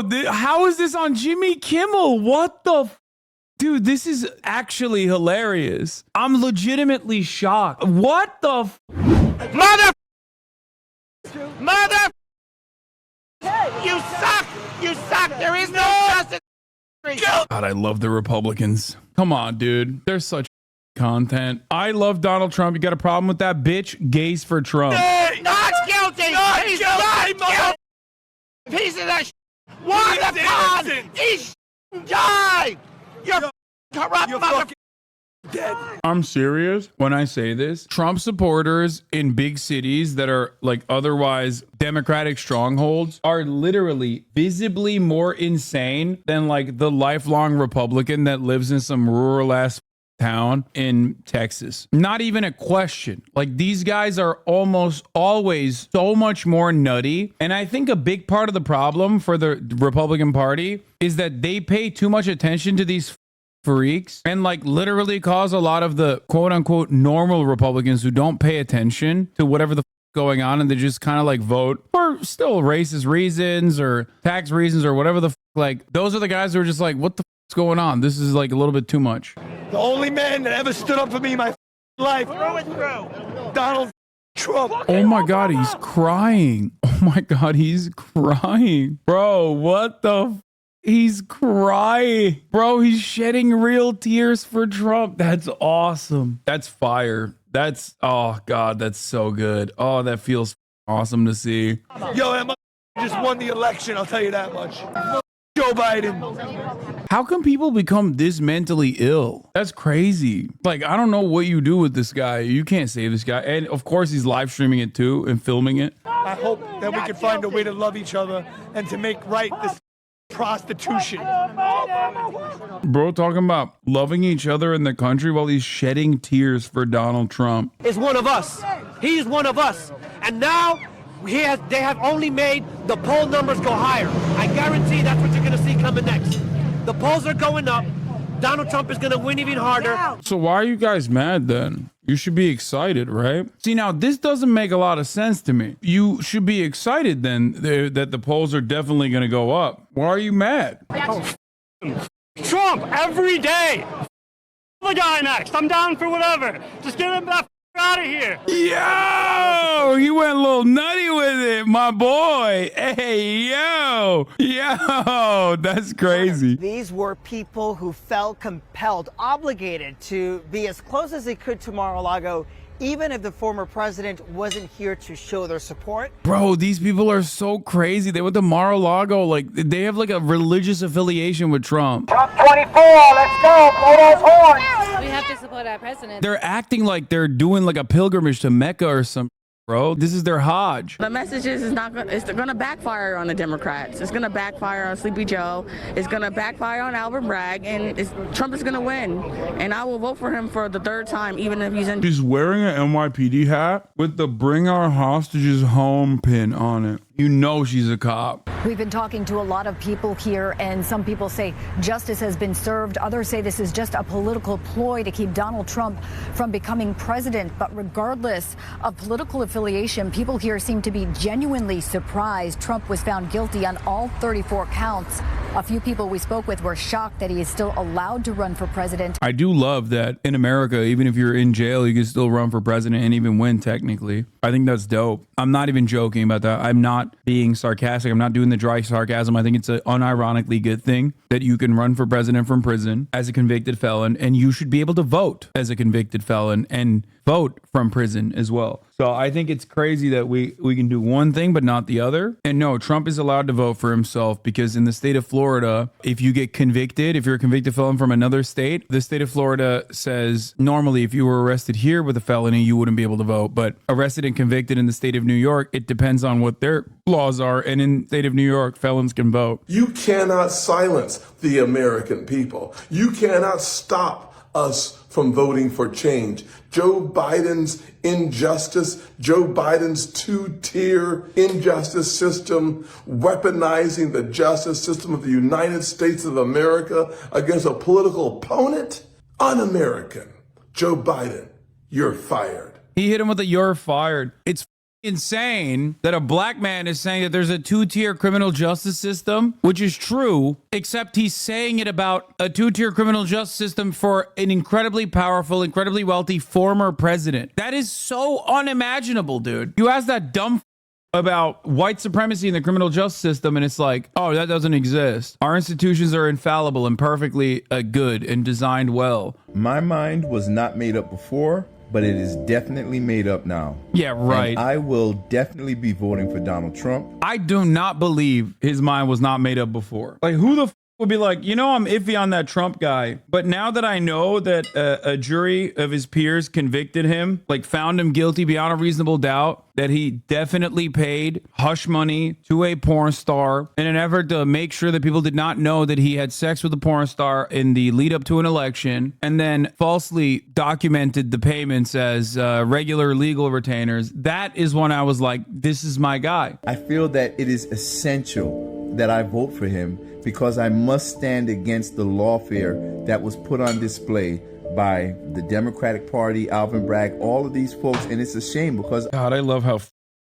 Bro, how is this on Jimmy Kimmel? What the dude, this is actually hilarious. I'm legitimately shocked. What the Mother! You suck! You suck! There is no justice! God, I love the Republicans. Come on, dude. They're such content. I love Donald Trump. You got a problem with that, bitch? Gays for Trump. Not guilty! He's not guilty! Piece of that Why the pod? He's died! You're corrupt motherfucker! Dead. I'm serious when I say this. Trump supporters in big cities that are like otherwise Democratic strongholds are literally visibly more insane than like the lifelong Republican that lives in some rural ass town in Texas. Not even a question. Like these guys are almost always so much more nutty. And I think a big part of the problem for the Republican Party is that they pay too much attention to these freaks and like literally cause a lot of the quote unquote normal Republicans who don't pay attention to whatever the going on, and they just kind of like vote for still racist reasons or tax reasons or whatever the like. Those are the guys who are just like, what the is going on? This is like a little bit too much. The only man that ever stood up for me in my life, Donald Trump. Oh my God, he's crying. Oh my God, he's crying. Bro, what the he's crying. Bro, he's shedding real tears for Trump. That's awesome. That's fire. That's, oh God, that's so good. Oh, that feels awesome to see. Yo, that just won the election, I'll tell you that much. Joe Biden. How come people become this mentally ill? That's crazy. Like, I don't know what you do with this guy. You can't save this guy. And of course, he's live streaming it too and filming it. I hope that we can find a way to love each other and to make right this prostitution. Bro, talking about loving each other in the country while he's shedding tears for Donald Trump. Is one of us. He's one of us. And now they have only made the poll numbers go higher. I guarantee that's what you're going to see coming next. The polls are going up. Donald Trump is going to win even harder. So why are you guys mad then? You should be excited, right? See, now this doesn't make a lot of sense to me. You should be excited then that the polls are definitely going to go up. Why are you mad? Trump every day. The guy next. I'm down for whatever. Just get him that out of here. Yo, he went a little nutty with it, my boy. Hey, yo, that's crazy. These were people who felt compelled, obligated to be as close as they could to Mar-a-Lago, even if the former president wasn't here to show their support. Bro, these people are so crazy. They went to Mar-a-Lago, like they have like a religious affiliation with Trump. Trump 24, let's go, blow those horns. We have to support our president. They're acting like they're doing like a pilgrimage to Mecca or something. Bro, this is their Hodge. The message is it's going to backfire on the Democrats. It's going to backfire on Sleepy Joe. It's going to backfire on Albert Bragg, and Trump is going to win. And I will vote for him for the third time, even if he's in. He's wearing an NYPD hat with the "Bring Our Hostages Home" pin on it. You know she's a cop. We've been talking to a lot of people here, and some people say justice has been served. Others say this is just a political ploy to keep Donald Trump from becoming president. But regardless of political affiliation, people here seem to be genuinely surprised Trump was found guilty on all 34 counts. A few people we spoke with were shocked that he is still allowed to run for president. I do love that in America, even if you're in jail, you can still run for president and even win technically. I think that's dope. I'm not even joking about that. I'm not being sarcastic. I'm not doing the dry sarcasm. I think it's an unironically good thing that you can run for president from prison as a convicted felon, and you should be able to vote as a convicted felon and vote from prison as well. So I think it's crazy that we can do one thing but not the other. And no, Trump is allowed to vote for himself because in the state of Florida, if you get convicted, if you're a convicted felon from another state, the state of Florida says normally if you were arrested here with a felony, you wouldn't be able to vote. But arrested and convicted in the state of New York, it depends on what their laws are. And in the state of New York, felons can vote. You cannot silence the American people. You cannot stop us from voting for change. Joe Biden's injustice, Joe Biden's two-tier injustice system, weaponizing the justice system of the United States of America against a political opponent, un-American. Joe Biden, you're fired. He hit him with a "you're fired." It's insane that a black man is saying that there's a two-tier criminal justice system, which is true, except he's saying it about a two-tier criminal justice system for an incredibly powerful, incredibly wealthy former president. That is so unimaginable, dude. You ask that dumb about white supremacy in the criminal justice system, and it's like, oh, that doesn't exist. Our institutions are infallible and perfectly good and designed well. My mind was not made up before, but it is definitely made up now. Yeah, right. And I will definitely be voting for Donald Trump. I do not believe his mind was not made up before. Like, who the would be like, you know, I'm iffy on that Trump guy, but now that I know that a jury of his peers convicted him, like found him guilty beyond a reasonable doubt, that he definitely paid hush money to a porn star in an effort to make sure that people did not know that he had sex with a porn star in the lead up to an election, and then falsely documented the payments as regular legal retainers. That is when I was like, this is my guy. I feel that it is essential that I vote for him because I must stand against the lawfare that was put on display by the Democratic Party, Alvin Bragg, all of these folks. And it's a shame because God, I love how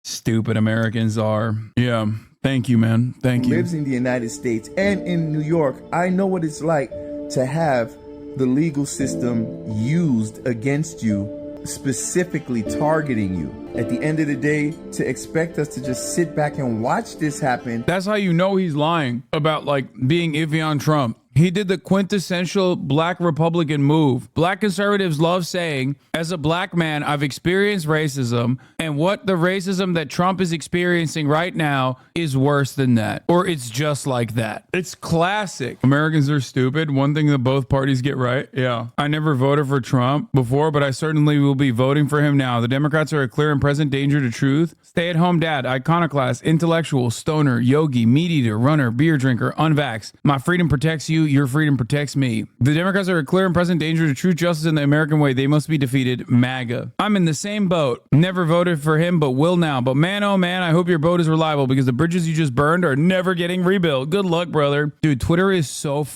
stupid Americans are. Yeah. Thank you, man. Thank you. Lives in the United States and in New York. I know what it's like to have the legal system used against you, specifically targeting you. At the end of the day, to expect us to just sit back and watch this happen. That's how you know he's lying about like being iffy on Trump. He did the quintessential black Republican move. Black conservatives love saying, as a black man, I've experienced racism, and what the racism that Trump is experiencing right now is worse than that, or it's just like that. It's classic. Americans are stupid. One thing that both parties get right. Yeah. I never voted for Trump before, but I certainly will be voting for him now. The Democrats are a clear and present danger to truth. Stay-at-home dad, iconoclast, intellectual, stoner, yogi, meat eater, runner, beer drinker, unvaxxed. My freedom protects you. Your freedom protects me. The Democrats are a clear and present danger to true justice in the American way. They must be defeated. MAGA. I'm in the same boat. Never voted for him, but will now. But man, oh man, I hope your boat is reliable because the bridges you just burned are never getting rebuilt. Good luck, brother. Dude, Twitter is so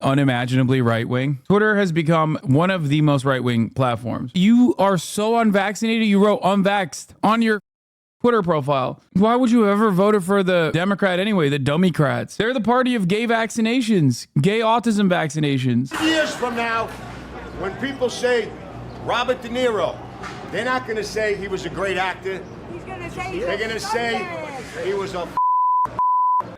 unimaginably right-wing. Twitter has become one of the most right-wing platforms. You are so unvaccinated, you wrote unvaxxed on your Twitter profile. Why would you have ever voted for the Democrat anyway, the Dummycrats? They're the party of gay vaccinations, gay autism vaccinations. Years from now, when people say Robert De Niro, they're not going to say he was a great actor. They're going to say he was a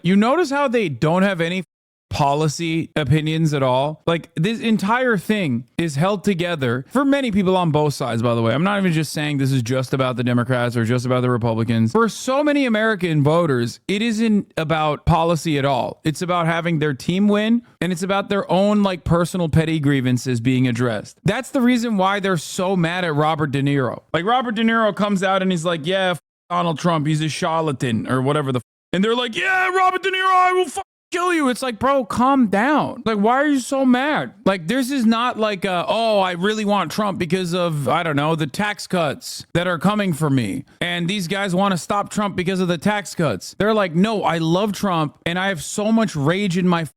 You notice how they don't have any policy opinions at all? Like, this entire thing is held together for many people on both sides, by the way. I'm not even just saying this is just about the Democrats or just about the Republicans. For so many American voters, it isn't about policy at all. It's about having their team win, and it's about their own like personal petty grievances being addressed. That's the reason why they're so mad at Robert De Niro. Like, Robert De Niro comes out and he's like, yeah, Donald Trump, he's a charlatan or whatever the and they're like, yeah, Robert De Niro, I will kill you. It's like, bro, calm down. Like, why are you so mad? Like, this is not like, oh, I really want Trump because of, I don't know, the tax cuts that are coming for me. And these guys want to stop Trump because of the tax cuts. They're like, no, I love Trump and I have so much rage in my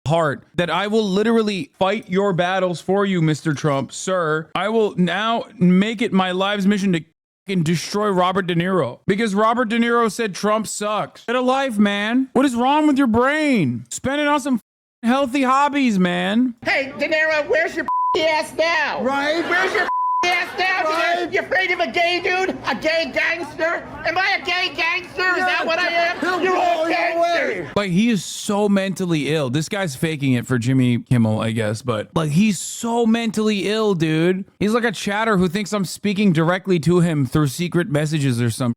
heart that I will literally fight your battles for you, Mr. Trump, sir. I will now make it my life's mission to and destroy Robert De Niro because Robert De Niro said Trump sucks. Get a life, man. What is wrong with your brain? Spend it on some healthy hobbies, man. Hey, De Niro, where's your ass now? Right? Where's your ass now? Right. You afraid of a gay dude? A gay gangster? Am I a gay gangster? Is that what I am? You're all gangsters. Like, he is so mentally ill. This guy's faking it for Jimmy Kimmel, I guess, but like, he's so mentally ill, dude. He's like a chatter who thinks I'm speaking directly to him through secret messages or something.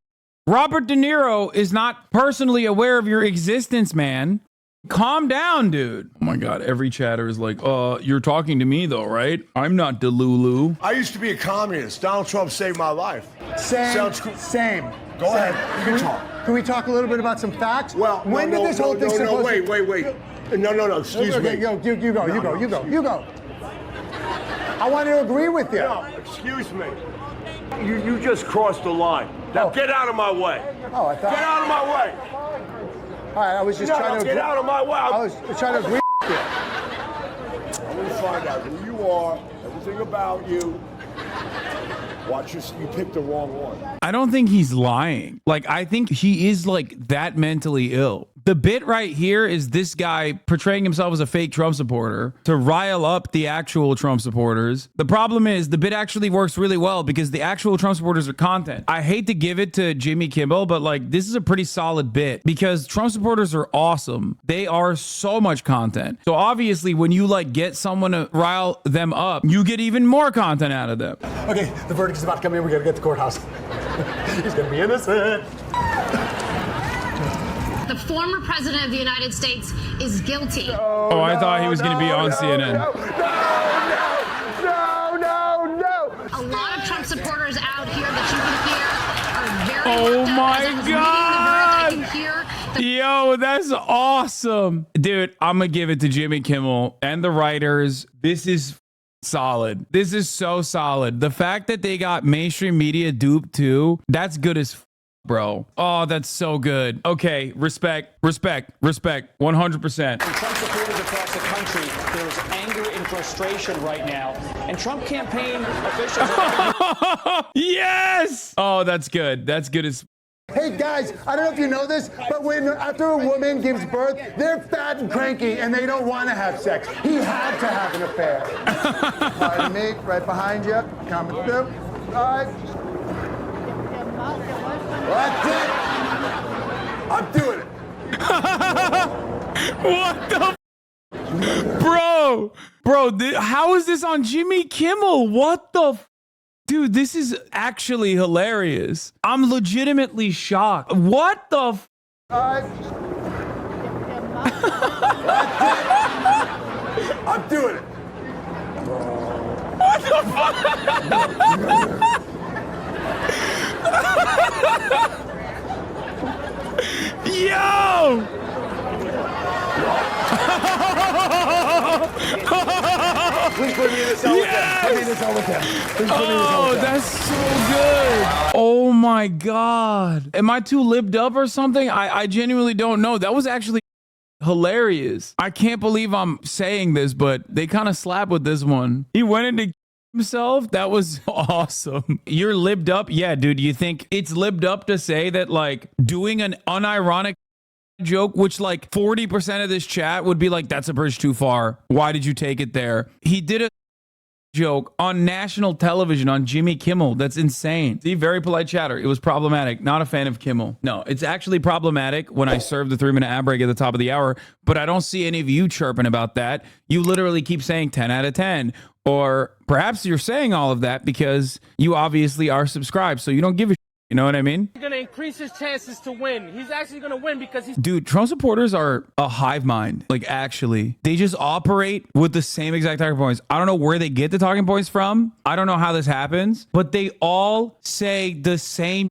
Robert De Niro is not personally aware of your existence, man. Calm down, dude. Oh my God, every chatter is like, you're talking to me though, right? I'm not Delulu. I used to be a communist. Donald Trump saved my life. Same. Go ahead. You can talk. Can we talk a little bit about some facts? Well, when did this whole thing wait. No, excuse me. You go. I want to agree with you. No, excuse me. You just crossed the line. Now get out of my way. Oh, I thought. Get out of my way. All right, I was just trying to get out of my way. I was trying to agree with you. I'm going to find out who you are, everything about you. Watch you picked the wrong one. I don't think he's lying. Like, I think he is like that mentally ill. The bit right here is this guy portraying himself as a fake Trump supporter to rile up the actual Trump supporters. The problem is the bit actually works really well because the actual Trump supporters are content. I hate to give it to Jimmy Kimmel, but like this is a pretty solid bit because Trump supporters are awesome. They are so much content. So obviously when you like get someone to rile them up, you get even more content out of them. Okay, the verdict is about to come in. We gotta get to the courthouse. He's gonna be innocent. The former president of the United States is guilty. Oh, I thought he was going to be on CNN. No. A lot of Trump supporters out here that you can hear are very Oh my God! I can hear Yo, that's awesome. Dude, I'm going to give it to Jimmy Kimmel and the writers. This is solid. This is so solid. The fact that they got mainstream media duped too, that's good as bro. Oh, that's so good. Okay, respect. 100%. Trump supporters across the country, there's anger and frustration right now. And Trump campaign officials Yes! Oh, that's good. That's good as Hey guys, I don't know if you know this, but after a woman gives birth, they're fat and cranky and they don't want to have sex. He had to have an affair. Pardon me, right behind you. Coming through. All right. That's it. I'm doing it. What the Bro, how is this on Jimmy Kimmel? What the Dude, this is actually hilarious. I'm legitimately shocked. What the All right. That's it. I'm doing it. What the fuck? Yo! Please put me in the cell with him. Put me in the cell with him. Please put me in the cell with him. That's so good. Oh my God. Am I too libbed up or something? I genuinely don't know. That was actually hilarious. I can't believe I'm saying this, but they kind of slapped with this one. He went into himself. That was awesome. You're libbed up? Yeah, dude. You think it's libbed up to say that like doing an unironic joke, which like 40% of this chat would be like, that's a bridge too far. Why did you take it there? He did a joke on national television on Jimmy Kimmel. That's insane. See, very polite chatter. It was problematic. Not a fan of Kimmel. No, it's actually problematic when I serve the 3-minute ad break at the top of the hour, but I don't see any of you chirping about that. You literally keep saying 10 out of 10. Or perhaps you're saying all of that because you obviously are subscribed, so you don't give a you know what I mean? He's going to increase his chances to win. He's actually going to win because he's... Dude, Trump supporters are a hive mind. Like, actually. They just operate with the same exact talking points. I don't know where they get the talking points from. I don't know how this happens. But they all say the same.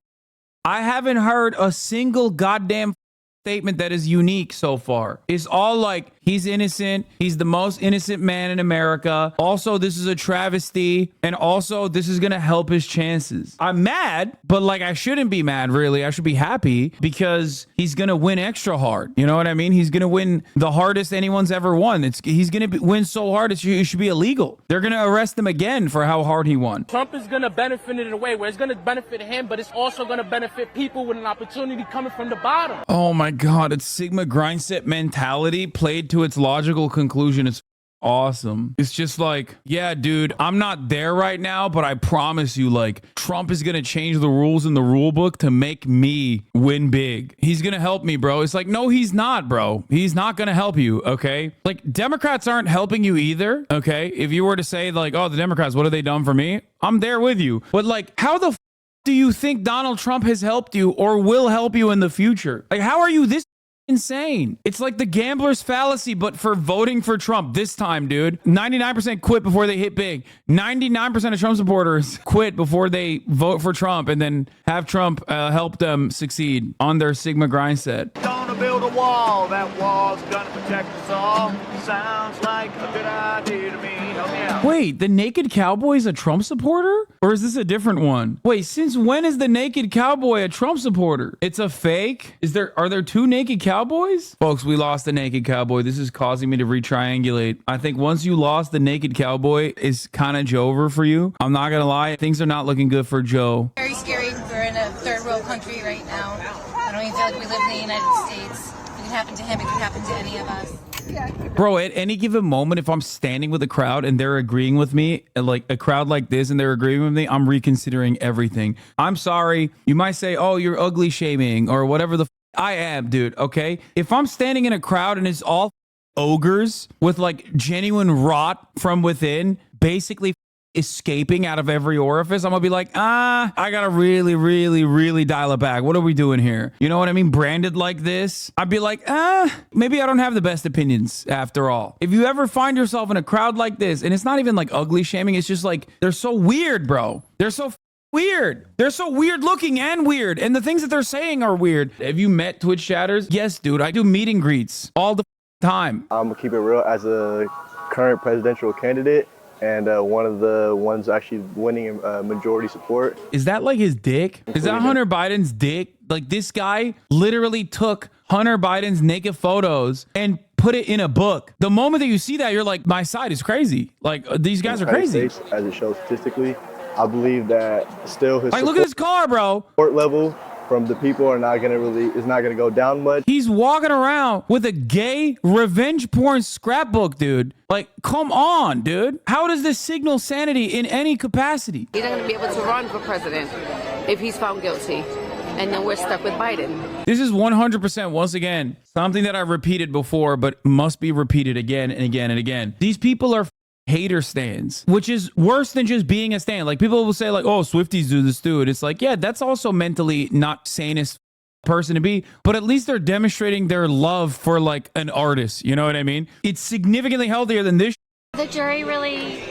I haven't heard a single goddamn statement that is unique so far. It's all like, he's innocent. He's the most innocent man in America. Also, this is a travesty. And also, this is going to help his chances. I'm mad, but like, I shouldn't be mad, really. I should be happy because he's going to win extra hard. You know what I mean? He's going to win the hardest anyone's ever won. He's going to win so hard, it should be illegal. They're going to arrest him again for how hard he won. Trump is going to benefit in a way where it's going to benefit him, but it's also going to benefit people with an opportunity coming from the bottom. Oh my God, it's Sigma grindset mentality played to its logical conclusion. It's awesome. It's just like, yeah, dude, I'm not there right now, but I promise you, like, Trump is gonna change the rules in the rule book to make me win big. He's gonna help me, bro. It's like, no, he's not, bro. He's not gonna help you, okay? Like, Democrats aren't helping you either, okay? If you were to say, like, oh, the Democrats, what have they done for me? I'm there with you. But, like, how the do you think Donald Trump has helped you or will help you in the future? Like, how are you this insane? It's like the gambler's fallacy, but for voting for Trump this time, dude. 99% quit before they hit big. 99% of Trump supporters quit before they vote for Trump and then have Trump help them succeed on their Sigma grind set. Gonna build a wall, that wall's gonna protect us all. Sounds like a good idea to me. Help me out. Wait, the naked cowboy is a Trump supporter? Or is this a different one? Wait, since when is the naked cowboy a Trump supporter? It's a fake? Are there two naked cowboys? Folks, we lost the naked cowboy. This is causing me to retriangulate. I think once you lost the naked cowboy, it's kind of over for you. I'm not gonna lie, things are not looking good for Joe. Very scary. We're in a third world country right now. I don't even feel like we live in the United States. It could happen to him, it could happen to any of us. Bro, at any given moment, if I'm standing with a crowd and they're agreeing with me, like a crowd like this, and they're agreeing with me, I'm reconsidering everything. I'm sorry. You might say, oh, you're ugly shaming or whatever the I am, dude. Okay. If I'm standing in a crowd and it's all ogres with like genuine rot from within, basically escaping out of every orifice, I'm gonna be like, I gotta really dial it back. What are we doing here? You know what I mean? Branded like this, I'd be like, maybe I don't have the best opinions after all. If you ever find yourself in a crowd like this, and it's not even like ugly shaming, it's just like, they're so weird, bro. They're so weird. They're so weird looking and weird. And the things that they're saying are weird. Have you met Twitch chatters? Yes, dude. I do meet and greets all the time. I'm gonna keep it real. As a current presidential candidate, and one of the ones actually winning majority support. Is that like his dick? Is that Hunter Biden's dick? Like this guy literally took Hunter Biden's naked photos and put it in a book. The moment that you see that, you're like, my side is crazy. Like these guys are crazy. As it shows statistically, I believe that still his look at this car, bro. Support level from the people is not gonna go down much. He's walking around with a gay revenge porn scrapbook, dude. Like, come on, dude. How does this signal sanity in any capacity? He's not going to be able to run for president if he's found guilty. And then we're stuck with Biden. This is 100%, once again, something that I repeated before, but must be repeated again and again and again. These people are hater stands, which is worse than just being a stand. Like people will say like, oh, Swifties do this too. And it's like, yeah, that's also mentally not sanest person to be, but at least they're demonstrating their love for like an artist. You know what I mean? It's significantly healthier than this. The jury really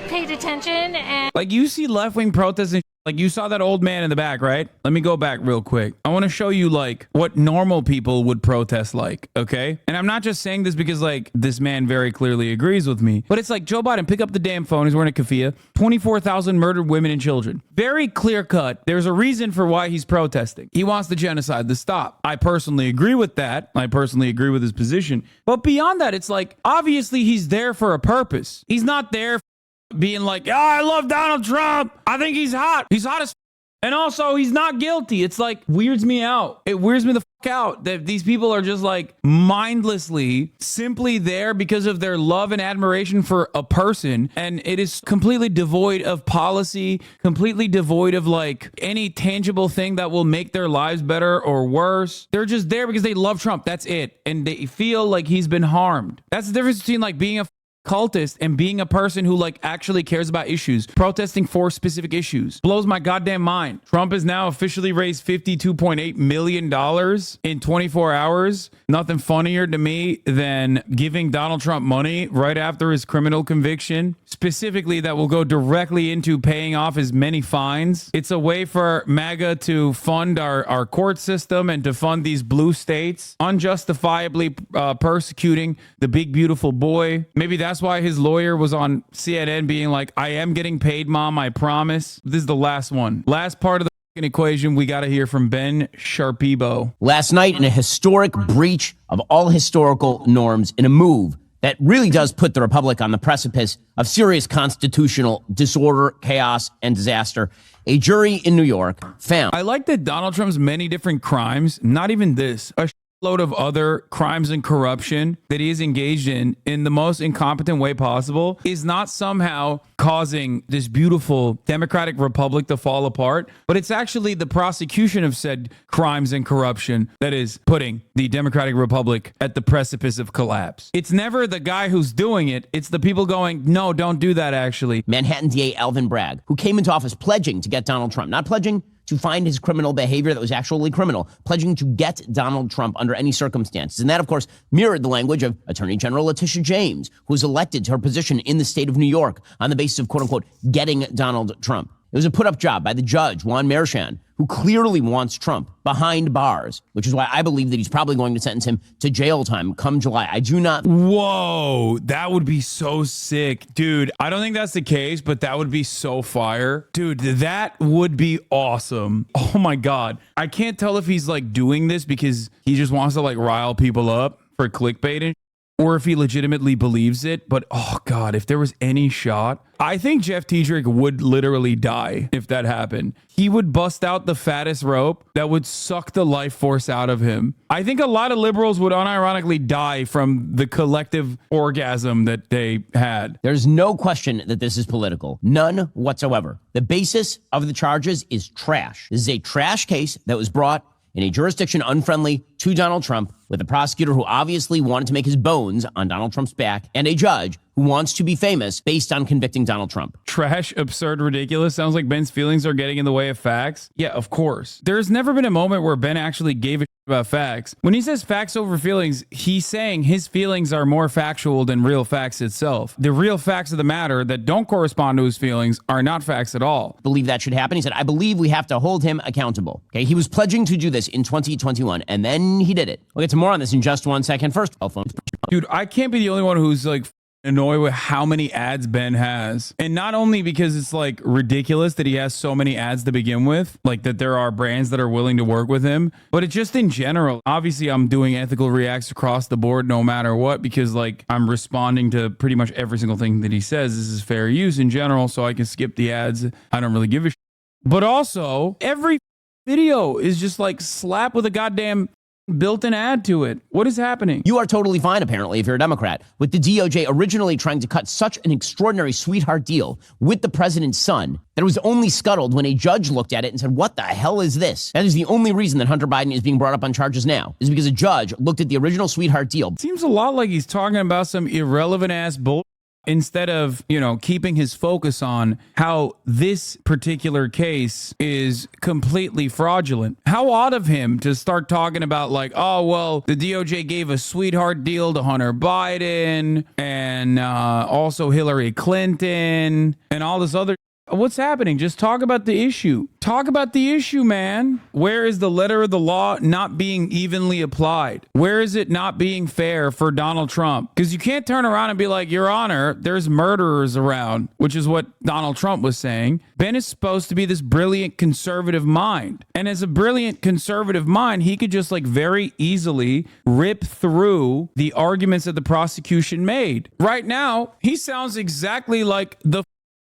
paid attention, and like you see left-wing protests and like you saw that old man in the back, right? Let me go back real quick. I want to show you like what normal people would protest like, okay? And I'm not just saying this because like this man very clearly agrees with me, but it's like Joe Biden, pick up the damn phone. He's wearing a keffiyeh. 24,000 murdered women and children. Very clear cut. There's a reason for why he's protesting. He wants the genocide to stop. I personally agree with that. I personally agree with his position. But beyond that, it's like, obviously he's there for a purpose. He's not there being like, oh, I love Donald Trump. I think he's hot. He's hot as and also he's not guilty. It's like weirds me out. It weirds me the out that these people are just like mindlessly simply there because of their love and admiration for a person, and it is completely devoid of policy, completely devoid of like any tangible thing that will make their lives better or worse. They're just there because they love Trump. That's it. And they feel like he's been harmed. That's the difference between like being a cultist and being a person who like actually cares about issues, protesting for specific issues. Blows my goddamn mind. Trump has now officially raised $52.8 million in 24 hours. Nothing funnier to me than giving Donald Trump money right after his criminal conviction, specifically that will go directly into paying off his many fines. It's a way for MAGA to fund our court system and to fund these blue states, unjustifiably persecuting the big beautiful boy. Maybe that's why his lawyer was on CNN being like, I am getting paid, mom, I promise. This is the last one. Last part of the equation, we got to hear from Ben Shapiro. Last night, in a historic breach of all historical norms, in a move that really does put the republic on the precipice of serious constitutional disorder, chaos, and disaster, a jury in New York found. I like that Donald Trump's many different crimes, not even this, a load of other crimes and corruption that he is engaged in the most incompetent way possible, is not somehow causing this beautiful democratic republic to fall apart, but it's actually the prosecution of said crimes and corruption that is putting the democratic republic at the precipice of collapse. It's never the guy who's doing it. It's the people going, no, don't do that actually. Manhattan DA Alvin Bragg, who came into office pledging to get Donald Trump, not pledging to find his criminal behavior that was actually criminal, pledging to get Donald Trump under any circumstances. And that, of course, mirrored the language of Attorney General Letitia James, who was elected to her position in the state of New York on the basis of, quote unquote, getting Donald Trump. It was a put-up job by the judge, Juan Merchan, who clearly wants Trump behind bars, which is why I believe that he's probably going to sentence him to jail time come July. I do not. Whoa, that would be so sick. Dude, I don't think that's the case, but that would be so fire. Dude, that would be awesome. Oh my God. I can't tell if he's like doing this because he just wants to like rile people up for clickbait and or if he legitimately believes it. But oh God, if there was any shot, I think Jeff Tiedrich would literally die if that happened. He would bust out the fattest rope that would suck the life force out of him. I think a lot of liberals would unironically die from the collective orgasm that they had. There's no question that this is political. None whatsoever. The basis of the charges is trash. This is a trash case that was brought in a jurisdiction unfriendly to Donald Trump, with a prosecutor who obviously wanted to make his bones on Donald Trump's back, and a judge who wants to be famous based on convicting Donald Trump. Trash, absurd, ridiculous. Sounds like Ben's feelings are getting in the way of facts. Yeah, of course. There's never been a moment where Ben actually gave a shit about facts. When he says facts over feelings, he's saying his feelings are more factual than real facts itself. The real facts of the matter that don't correspond to his feelings are not facts at all. Believe that should happen. He said, I believe we have to hold him accountable. Okay, he was pledging to do this in 2021, and then he did it. We'll get to more on this in just 1 second. First, cell phones. Dude, I can't be the only one who's like annoyed with how many ads Ben has. And not only because it's like ridiculous that he has so many ads to begin with, like that there are brands that are willing to work with him, but it's just in general. Obviously, I'm doing ethical reacts across the board no matter what, because like I'm responding to pretty much every single thing that he says. This is fair use in general, so I can skip the ads. I don't really give a shit. But also, every video is just like slapped with a goddamn built-in ad to it. What is happening? You are totally fine, apparently, if you're a Democrat, with the DOJ originally trying to cut such an extraordinary sweetheart deal with the president's son that it was only scuttled when a judge looked at it and said, what the hell is this? That is the only reason that Hunter Biden is being brought up on charges now, is because a judge looked at the original sweetheart deal. Seems a lot like he's talking about some irrelevant-ass bull instead of, you know, keeping his focus on how this particular case is completely fraudulent. How odd of him to start talking about like, oh, well, the DOJ gave a sweetheart deal to Hunter Biden and also Hillary Clinton and all this other. What's happening? Just talk about the issue. Talk about the issue, man. Where is the letter of the law not being evenly applied? Where is it not being fair for Donald Trump? Because you can't turn around and be like, Your Honor, there's murderers around, which is what Donald Trump was saying. Ben is supposed to be this brilliant conservative mind. And as a brilliant conservative mind, he could just like very easily rip through the arguments that the prosecution made. Right now, he sounds exactly like the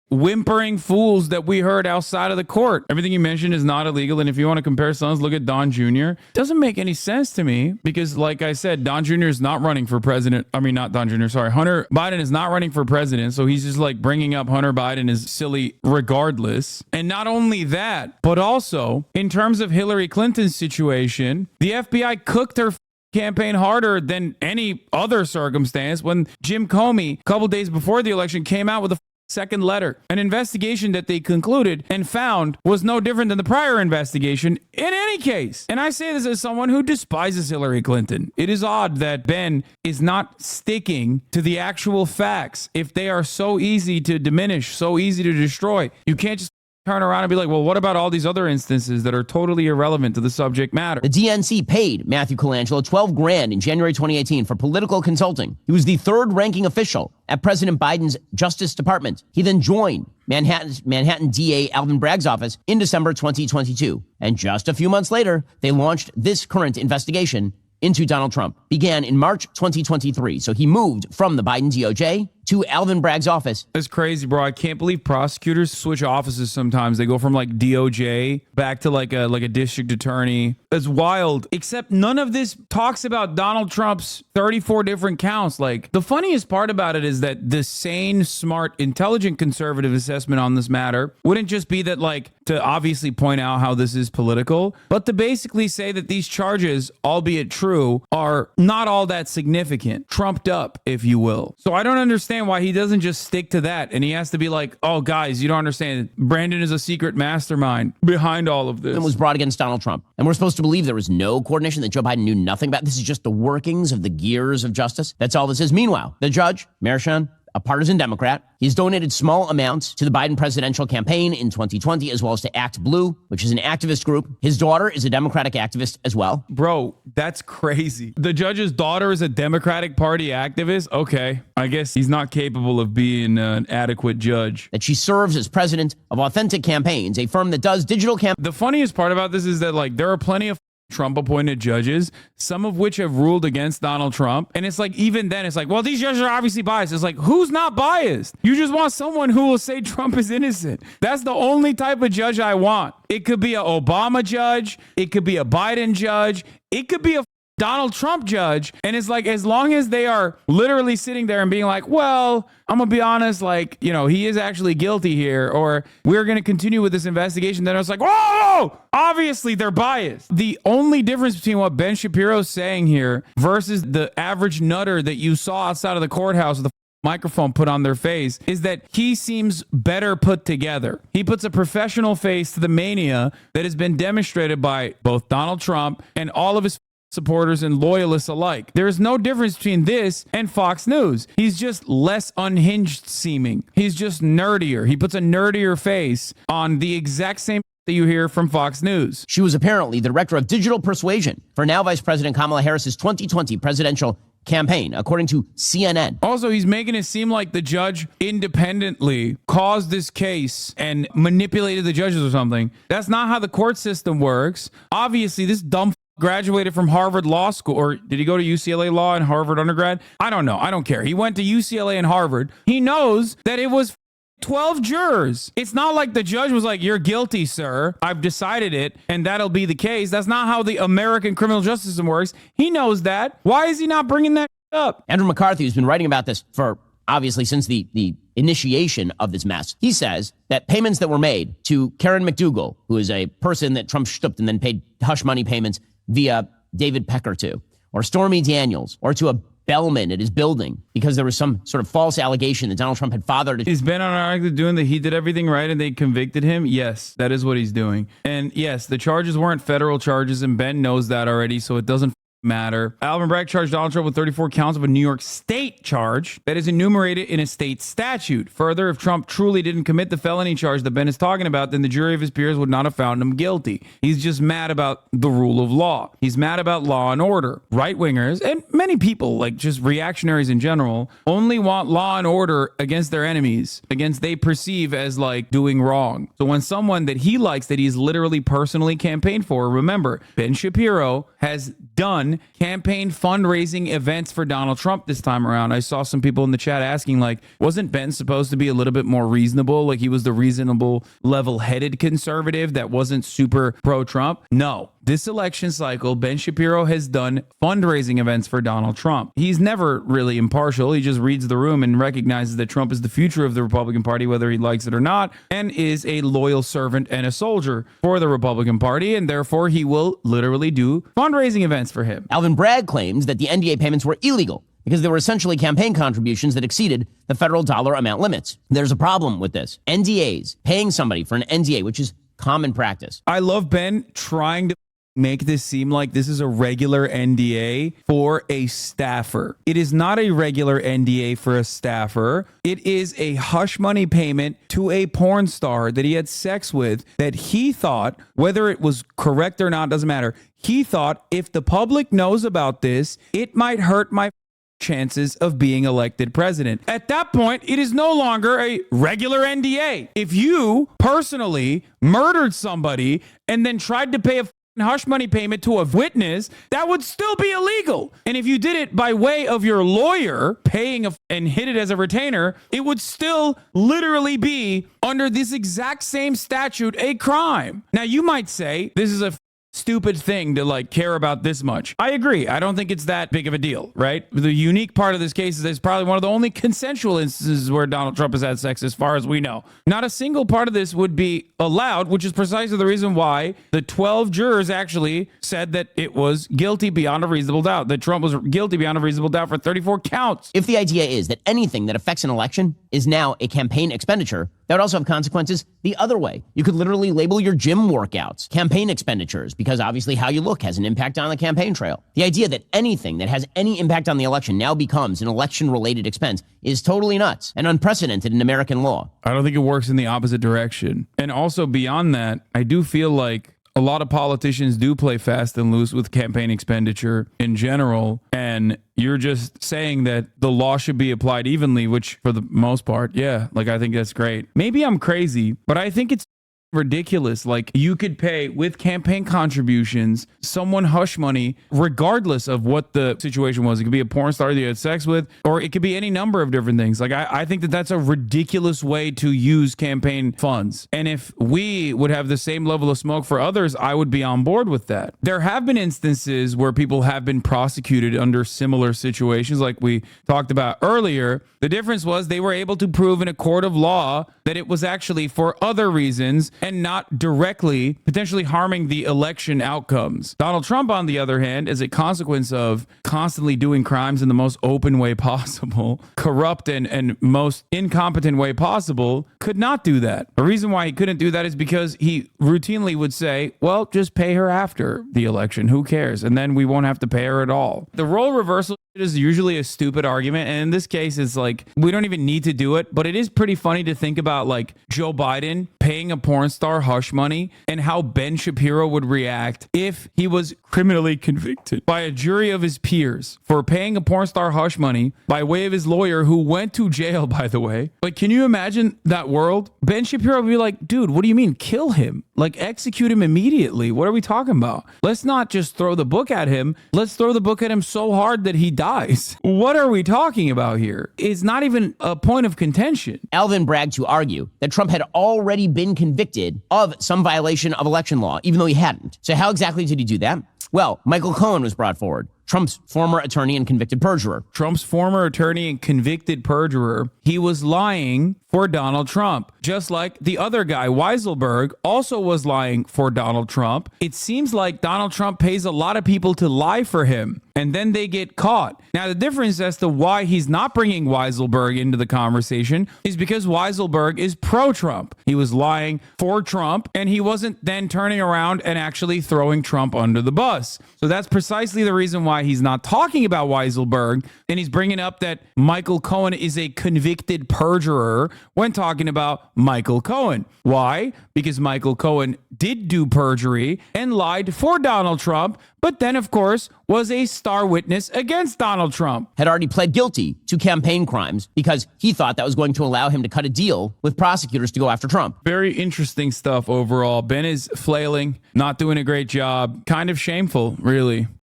whimpering fools that we heard outside of the court. Everything you mentioned is not illegal. And if you want to compare sons, look at Don Jr. Doesn't make any sense to me because, like I said, Don Jr. is not running for president. I mean, not Don Jr. Sorry. Hunter Biden is not running for president. So he's just like bringing up Hunter Biden is silly regardless. And not only that, but also in terms of Hillary Clinton's situation, the FBI cooked her campaign harder than any other circumstance when Jim Comey, a couple days before the election, came out with a second letter. An investigation that they concluded and found was no different than the prior investigation in any case. And I say this as someone who despises Hillary Clinton. It is odd that Ben is not sticking to the actual facts. If they are so easy to diminish, so easy to destroy, you can't just turn around and be like, well, what about all these other instances that are totally irrelevant to the subject matter? The DNC paid Matthew Colangelo $12,000 in January 2018 for political consulting. He was the third ranking official at President Biden's Justice Department. He then joined Manhattan DA Alvin Bragg's office in December 2022. And just a few months later, they launched this current investigation into Donald Trump. Began in March 2023. So he moved from the Biden DOJ to Alvin Bragg's office. That's crazy, bro. I can't believe prosecutors switch offices sometimes. They go from like DOJ back to like a district attorney. That's wild. Except none of this talks about Donald Trump's 34 different counts. Like the funniest part about it is that the sane, smart, intelligent conservative assessment on this matter wouldn't just be that like to obviously point out how this is political, but to basically say that these charges, albeit true, are not all that significant, trumped up, if you will. So I don't understand why he doesn't just stick to that and he has to be like, oh guys, you don't understand. Brandon is a secret mastermind behind all of this. And was brought against Donald Trump. And we're supposed to believe there was no coordination, that Joe Biden knew nothing about. This is just the workings of the gears of justice. That's all this is. Meanwhile, the judge, Merchan, a partisan Democrat. He's donated small amounts to the Biden presidential campaign in 2020, as well as to Act Blue, which is an activist group. His daughter is a Democratic activist as well. Bro, that's crazy. The judge's daughter is a Democratic Party activist? Okay. I guess he's not capable of being an adequate judge. That she serves as president of Authentic Campaigns, a firm that does digital campaigns. The funniest part about this is that, like, there are plenty of Trump appointed judges, some of which have ruled against Donald Trump. And it's like, even then, it's like, well, these judges are obviously biased. It's like, who's not biased? You just want someone who will say Trump is innocent. That's the only type of judge I want. It could be an Obama judge. It could be a Biden judge. It could be a Donald Trump judge. And it's like, as long as they are literally sitting there and being like, well, I'm going to be honest, like, you know, he is actually guilty here, or we're going to continue with this investigation. Then it's like, whoa, obviously they're biased. The only difference between what Ben Shapiro is saying here versus the average nutter that you saw outside of the courthouse with the microphone put on their face is that he seems better put together. He puts a professional face to the mania that has been demonstrated by both Donald Trump and all of his supporters and loyalists alike. There is no difference between this and Fox News. He's just less unhinged seeming. He's just nerdier. He puts a nerdier face on the exact same that you hear from Fox News. She was apparently the director of digital persuasion for now Vice President Kamala Harris's 2020 presidential campaign, according to CNN. Also, he's making it seem like the judge independently caused this case and manipulated the judges or something. That's not how the court system works. Obviously, this dumb graduated from Harvard Law School, or did he go to UCLA Law and Harvard undergrad? I don't know. I don't care. He went to UCLA and Harvard. He knows that it was 12 jurors. It's not like the judge was like, you're guilty, sir. I've decided it, and that'll be the case. That's not how the American criminal justice system works. He knows that. Why is he not bringing that up? Andrew McCarthy, who's been writing about this for obviously since the initiation of this mess, he says that payments that were made to Karen McDougal, who is a person that Trump stooped and then paid hush money payments via David Pecker to, or Stormy Daniels, or to a bellman at his building because there was some sort of false allegation that Donald Trump had fathered. Is Ben Unarguably doing that he did everything right and they convicted him? Yes, that is what he's doing. And yes, the charges weren't federal charges, and Ben knows that already, so it doesn't matter. Alvin Bragg charged Donald Trump with 34 counts of a New York state charge that is enumerated in a state statute. Further, if Trump truly didn't commit the felony charge that Ben is talking about, then the jury of his peers would not have found him guilty. He's just mad about the rule of law. He's mad about law and order. Right-wingers, and many people, like just reactionaries in general, only want law and order against their enemies, against they perceive as like doing wrong. So when someone that he likes, that he's literally personally campaigned for, remember, Ben Shapiro has done campaign fundraising events for Donald Trump this time around. I saw some people in the chat asking, like, wasn't Ben supposed to be a little bit more reasonable? Like he was the reasonable, level-headed conservative that wasn't super pro-Trump? No. This election cycle, Ben Shapiro has done fundraising events for Donald Trump. He's never really impartial. He just reads the room and recognizes that Trump is the future of the Republican Party, whether he likes it or not, and is a loyal servant and a soldier for the Republican Party, and therefore he will literally do fundraising events for him. Alvin Bragg claims that the NDA payments were illegal because they were essentially campaign contributions that exceeded the federal dollar amount limits. There's a problem with this. NDAs, paying somebody for an NDA, which is common practice. I love Ben trying to make this seem like this is a regular NDA for a staffer. It is not a regular NDA for a staffer. It is a hush money payment to a porn star that he had sex with, that he thought, whether it was correct or not, doesn't matter. He thought if the public knows about this, it might hurt my chances of being elected president. At that point, it is no longer a regular NDA. If you personally murdered somebody and then tried to pay a hush money payment to a witness, that would still be illegal. And if you did it by way of your lawyer paying and hid it as a retainer, it would still literally be under this exact same statute a crime. Now you might say this is a stupid thing to like care about this much. I agree. I don't think it's that big of a deal, right? The unique part of this case is it's probably one of the only consensual instances where Donald Trump has had sex as far as we know. Not a single part of this would be allowed, which is precisely the reason why the 12 jurors actually said that it was guilty beyond a reasonable doubt, that Trump was guilty beyond a reasonable doubt for 34 counts. If the idea is that anything that affects an election is now a campaign expenditure, that would also have consequences the other way. You could literally label your gym workouts campaign expenditures because obviously how you look has an impact on the campaign trail. The idea that anything that has any impact on the election now becomes an election-related expense is totally nuts and unprecedented in American law. I don't think it works in the opposite direction. And also beyond that, I do feel like a lot of politicians do play fast and loose with campaign expenditure in general. And you're just saying that the law should be applied evenly, which for the most part, yeah, like I think that's great. Maybe I'm crazy, but I think it's ridiculous. Like, you could pay with campaign contributions someone hush money regardless of what the situation was. It could be a porn star that you had sex with, or it could be any number of different things. Like, I think that that's a ridiculous way to use campaign funds. And if we would have the same level of smoke for others, I would be on board with that. There have been instances where people have been prosecuted under similar situations like we talked about earlier. The difference was they were able to prove in a court of law that it was actually for other reasons and not directly potentially harming the election outcomes. Donald Trump, on the other hand, as a consequence of constantly doing crimes in the most open way possible, corrupt and most incompetent way possible, could not do that. The reason why he couldn't do that is because he routinely would say, well, just pay her after the election. Who cares? And then we won't have to pay her at all. The role reversal is usually a stupid argument. And in this case, it's like, we don't even need to do it. But it is pretty funny to think about, like, Joe Biden paying a porn star hush money and how Ben Shapiro would react if he was criminally convicted by a jury of his peers for paying a porn star hush money by way of his lawyer, who went to jail, by the way. Like, can you imagine that world? Ben Shapiro would be like, dude, what do you mean? Kill him. Like, execute him immediately. What are we talking about? Let's not just throw the book at him. Let's throw the book at him so hard that he dies. What are we talking about here? It's not even a point of contention. Alvin bragged to argue that Trump had already been convicted of some violation of election law, even though he hadn't. So how exactly did he do that? Well, Michael Cohen was brought forward, Trump's former attorney and convicted perjurer. Trump's former attorney and convicted perjurer. He was lying for Donald Trump, just like the other guy, Weiselberg, also was lying for Donald Trump. It seems like Donald Trump pays a lot of people to lie for him, and then they get caught. Now, the difference as to why he's not bringing Weiselberg into the conversation is because Weiselberg is pro-Trump. He was lying for Trump, and he wasn't then turning around and actually throwing Trump under the bus. So that's precisely the reason why he's not talking about Weiselberg, and he's bringing up that Michael Cohen is a convicted perjurer when talking about Michael Cohen. Why? Because Michael Cohen did do perjury and lied for Donald Trump, but then, of course, was a star witness against Donald Trump. Had already pled guilty to campaign crimes because he thought that was going to allow him to cut a deal with prosecutors to go after Trump. Very interesting stuff overall. Ben is flailing, not doing a great job. Kind of shameful, really.